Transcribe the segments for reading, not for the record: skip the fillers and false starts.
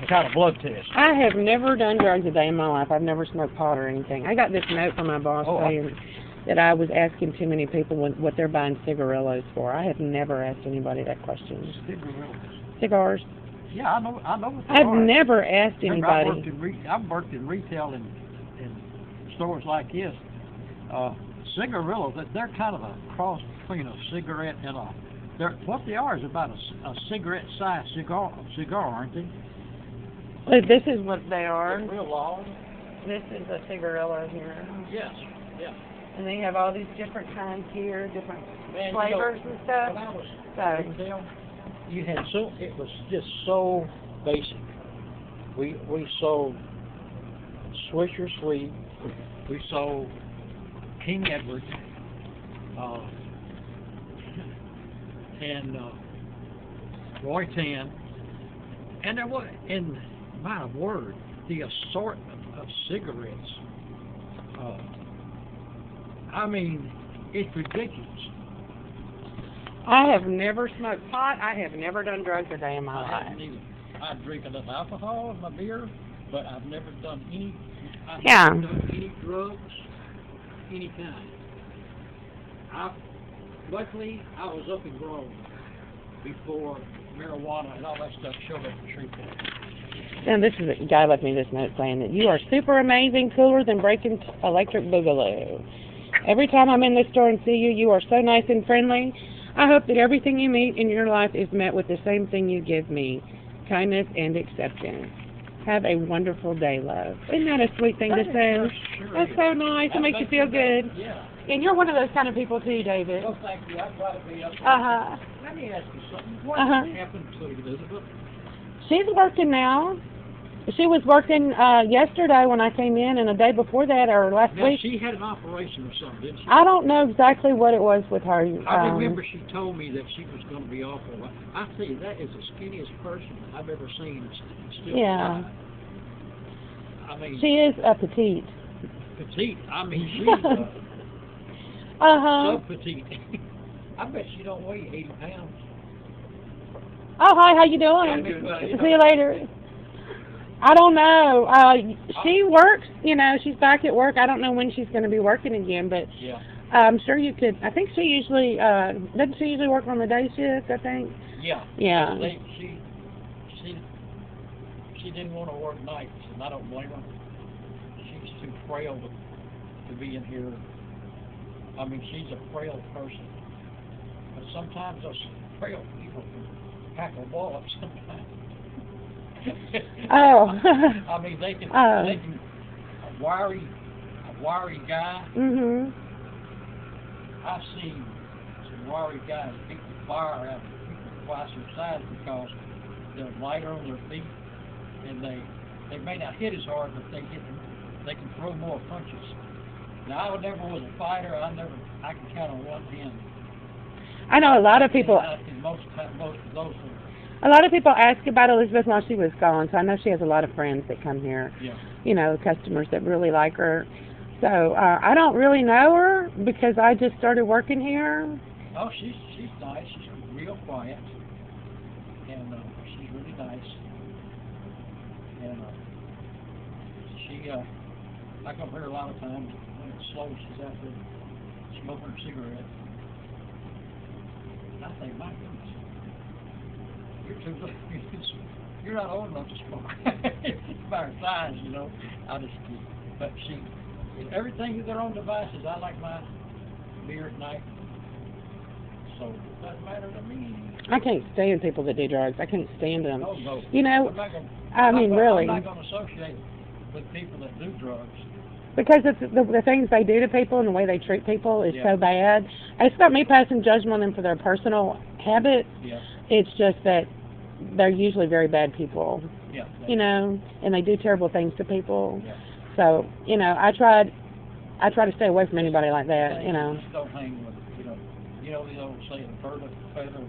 kind of blood test. I have never done drugs a day in my life. I've never smoked pot or anything. I got this note from my boss saying that I was asking too many people what they're buying cigarillos for. I have never asked anybody that question. Cigarillos. Cigars. Yeah, I know what they I've are. never asked Remember, anybody. I've worked in retail in stores like this. Cigarillos, they're kind of a cross between a cigarette and what they are is about a cigarette-sized cigar, aren't they? This is what they are. They're real long. This is a cigarillo here. Yes, yeah. And they have all these different kinds here, different flavors and stuff. When I was So, retail, you had it was just so basic. We sold Swisher Sweet, we sold King Edward, and Roy Tan, and there was, in my word, the assortment of cigarettes. I mean, it's ridiculous. I have never smoked pot. I have never done drugs a day in my I life. haven't either. I drink enough alcohol in my beer, but I've never done any. I've Yeah. never done any drugs, any kind. Luckily, I was up and grown before marijuana and all that stuff showed up in Shreveport. And this is a guy left me this note saying that you are super amazing, cooler than breaking electric boogaloo. Every time I'm in the store and see you, you are so nice and friendly. I hope that everything you meet in your life is met with the same thing you give me, kindness and acceptance. Have a wonderful day, love. Isn't that a sweet thing to say? Sure That's is. so nice. It makes you feel good. Yeah. And you're one of those kind of people too, David. Well, thank you. I try to be up. Uh-huh. Let me ask you something. What happened to Elizabeth? She's working now. She was working yesterday when I came in, and the day before that, or last Now, week. she had an operation or something, didn't she? I don't know exactly what it was with her. I remember she told me that she was going to be off for a while. I tell you, that is the skinniest person I've ever seen still Yeah. alive. I mean, She is a petite. petite. I mean, she's Uh-huh. so petite. I bet she don't weigh 80 pounds. Oh, hi, how you doing? Good, buddy. See you later. I don't know. She works, she's back at work. I don't know when she's going to be working again, but Yeah. I'm sure you could. I think she usually, doesn't she usually work on the day shift, I think? Yeah. Yeah. She didn't want to work nights, and I don't blame her. She's too frail to be in here. I mean, she's a frail person. But sometimes those frail people can pack a wall up sometimes. Oh. I mean, they can a wiry guy. Mhm. I've seen some wiry guys beat the fire out of people twice their size because they're lighter on their feet, and they may not hit as hard, but they can throw more punches. Now, I never was a fighter. I can count on one hand. I know a lot of people. And most of those are. A lot of people ask about Elizabeth while she was gone, so I know she has a lot of friends that come here. Yeah. Customers that really like her. So I don't really know her because I just started working here. Oh, she's nice. She's real quiet, and she's really nice. And she, I come here a lot of times when it's slow. She's out there smoking her cigarette. And I think, my goodness, you're not old enough to smoke. By her size, I just, but everything is their own devices. I like my beer at night, so it doesn't matter to me. I can't stand people that do drugs. I can't stand them. Oh, no. Really. I'm not going to associate with people that do drugs. Because it's the things they do to people and the way they treat people is so bad. It's not me passing judgment on them for their personal habits. Yeah. It's just that they're usually very bad people. Yeah. And they do terrible things to people. Yeah. So, I try to stay away from anybody like that, Just don't hang with it, the old saying, bird of a feather.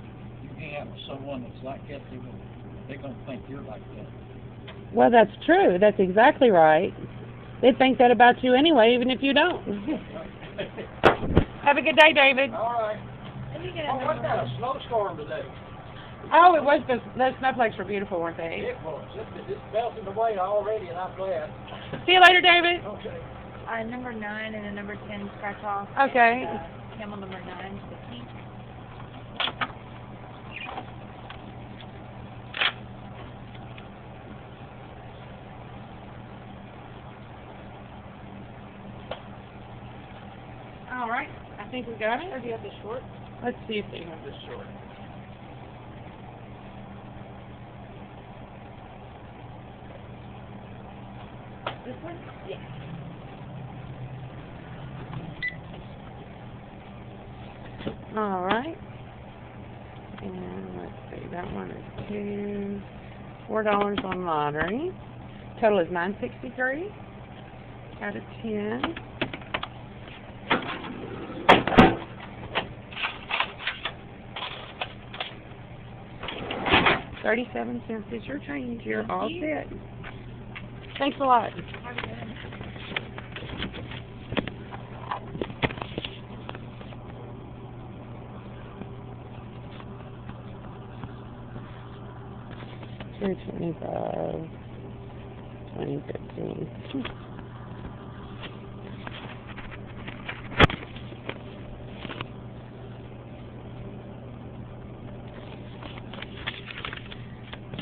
You hang out with someone that's like that, they're going to think you're like that. Well, that's true. That's exactly right. They'd think that about you anyway, even if you don't. Have a good day, David. All right. What's that, a snowstorm today? Oh, it was those snowflakes were beautiful, weren't they? It was. It's melting away already, and I'm glad. See you later, David. Okay. Number 9 and a number 10 scratch off. Okay. And, camel number 9, 50. All right. I think we got Or it. do you have the short? Let's see if they have this short. This one? Yes. All right. And let's see, that one is $4 on lottery. Total is $9.63 out of 10. $0.37 is your change. You're all set. Thanks a lot. Have a good one. $2.25, 2015.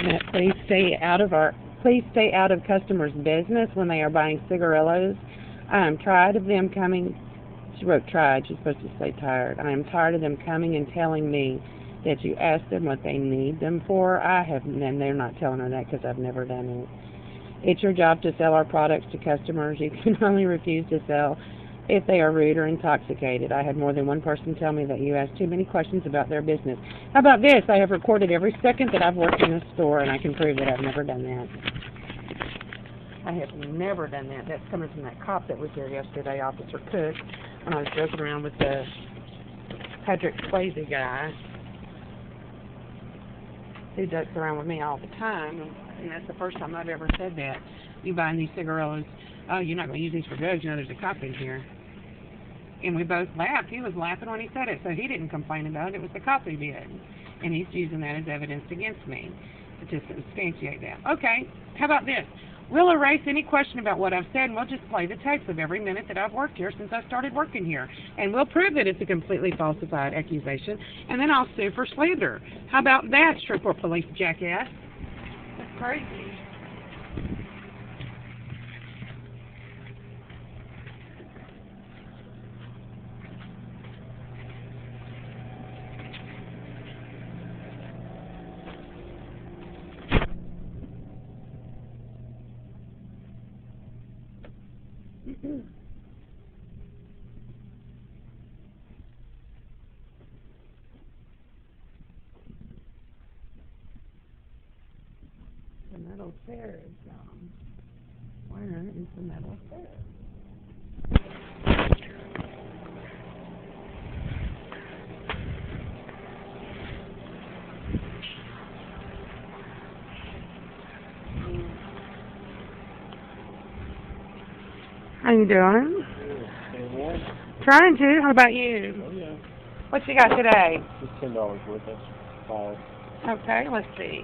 Matt, please stay out of customers' business when they are buying cigarillos. I am tired of them coming. She wrote tried. She's supposed to say tired. I am tired of them coming and telling me that you ask them what they need them for. And they're not telling her that because I've never done it. It's your job to sell our products to customers. You can only refuse to sell if they are rude or intoxicated. I had more than one person tell me that you ask too many questions about their business. How about this? I have recorded every second that I've worked in this store, and I can prove that I've never done that. I have never done that. That's coming from that cop that was here yesterday, Officer Cook, when I was joking around with the Patrick Swayze guy, who jokes around with me all the time, and that's the first time I've ever said that. You buying these cigarillos, oh, you're not going to use these for drugs, you know there's a cop in here. And we both laughed. He was laughing when he said it, so he didn't complain about it. It was the cop who did. And he's using that as evidence against me to substantiate that. Okay, how about this? We'll erase any question about what I've said, and we'll just play the tapes of every minute that I've worked here since I started working here. And we'll prove that it's a completely falsified accusation, and then I'll sue for slander. How about that, Shreveport police jackass? That's crazy. The metal stairs, where is the metal stairs? How you doing? Trying to. How about you? Oh, yeah. What you got today? Just $10 worth. That's 5. Okay, let's see.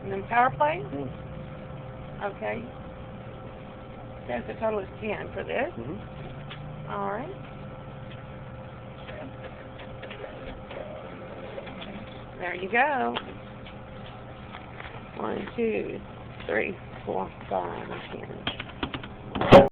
And then power play? Okay. Says the total is 10 for this. All right. There you go. 1, 2, 3, 4, 5, 10.